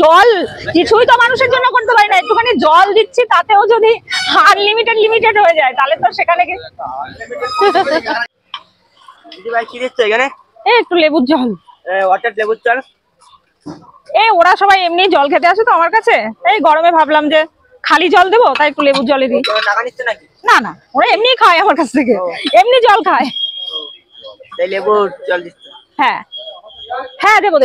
জল কিছুই তো মানুষের জন্য করতে পারি না, একটুখানি জল দিচ্ছি তাতেও যদি লিমিটেড হয়ে যায় তাহলে তো সেখানে একটু লেবুর জল, লেবুর জল। ওরা সবাই এমনি জল খেতে আসে তো আমার কাছে, এই গরমে ভাবলাম যে খালি জল দেবো তাই একটু লেবুর জলে দিই। টাকা নিচ্ছে নাকি? না না, ওরা এমনি খায় আমার কাছ থেকে, এমনি জল খায়। লেবুর জল দিচ্ছে? হ্যাঁ হ্যাঁ, দেবো।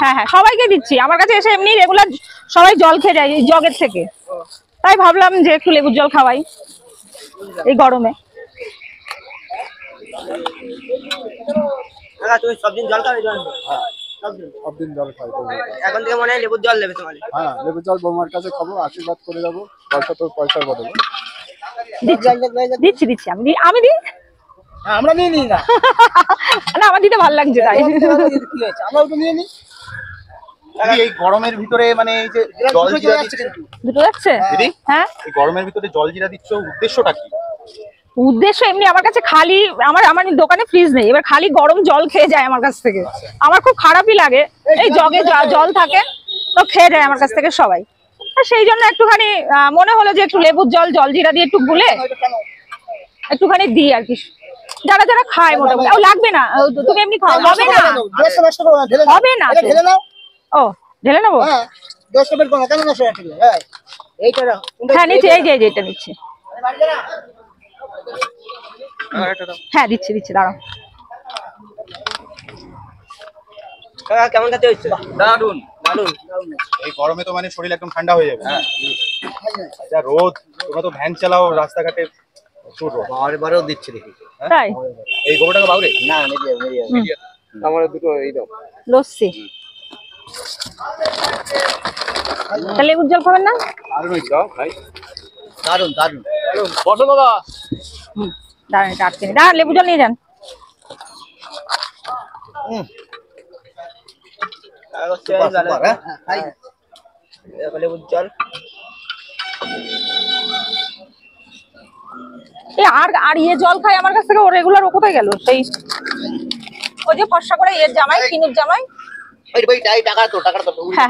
হ্যাঁ, সবাইকে দিচ্ছি, আমার কাছে এসে এমনি রেগুলার সবাই জল খেয়ে যায় এই জগের থেকে, তাই ভাবলাম যে একটু লেবুর জল খাওয়াই এই গরমে। তুমি সবদিন জল খাবে? সবদিন জল খাই। এখন থেকে মনে হয় লেবুর জল দেবে তোমার? হ্যাঁ, লেবুর জল বৌমার কাছে খাবো, আশীর্বাদ করে যাবো, পয়সা তো পয়সার বদলে। দিচ্ছি আমি দিই। আমরা নিয়ে নিই না। না, আমার দিতে ভালো লাগছে তাই। আমরাও তো নিয়ে নিই। এই গরমের ভিতরে মানে এই যে জল জিরা দিচ্ছে, দুটো যাচ্ছে। হ্যাঁ, এই গরমের ভিতরে জল জিরা দিচ্ছ, উদ্দেশ্যটা কি? উদ্দেশ্য এমনি, আমার কাছে খালি আমার দোকানে ফ্রিজ নেই, এবার খালি গরম জল খেয়ে যায় আমার কাছ থেকে, আমার খুব খারাপই লাগে। এই জগে জল থাকে তো খেয়ে যায় আমার কাছ থেকে সবাই, সেই জন্য একটুখানি মনে হলো যে একটু লেবুর জল জলজিরা দিয়ে একটু গুলে একটুখানি দিই আর কি, যারা যারা খায় মোটামুটি। লাগবে না, তুমি এমনি খাও, হবে না ও ঢেলে নেবো। হ্যাঁ নিচ্ছি, এই যে এটা নিচ্ছি। হ্যাঁ দিচ্ছি দাঁড়াও। কেমন খেতে হচ্ছে? দারুন। এই গরমে তো মানে শরীর একদম ঠান্ডা হয়ে যাবে। হ্যাঁ, যা রোদ, তোমরা তো ভ্যান চালাও রাস্তাঘাটে, প্রচুর রোদ। বারেও দিচ্ছে দেখি। তাই এই গোবরটাকে বাউরে না, আমার দুটো এই দাও লস্যি। তাহলে লেবুর জল খাবেন না? দারুন দাও ভাই, দারুন। বসো দাদা। দাঁড়ান এটা আটকে নি, দাঁড়ান লেবু জল নিয়ে যান। লেবুর জল। আর জল খায় আমার কাছ থেকে, ও রেগুলার ও কোথায় গেল? সেই ওই যে ফর্সা করে জামাই, কিনুর জামাই। হ্যাঁ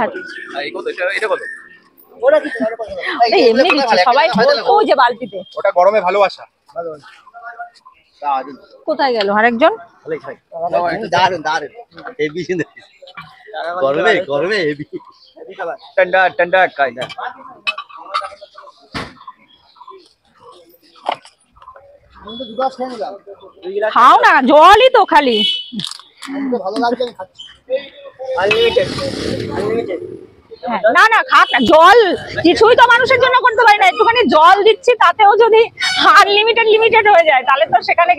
এমনি দিচ্ছে সবাই, ওই যে বালতিতে। ওটা গরমে ভালোবাসা। কোথায় গেল আরেকজন? গরমে ঠান্ডা খাই না। খাও না, জলই তো খালি। না খাক না, জল কিছুই তো মানুষের জন্য করতে পারি না, একটুখানি জল দিচ্ছি তাতেও যদি লিমিটেড হয়ে যায় তাহলে তো সেখানে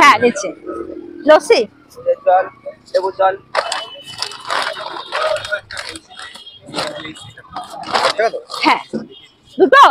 হ্যাঁ দিচ্ছি। লস্যি, লেবুর জল। হ্যাঁ দুটো।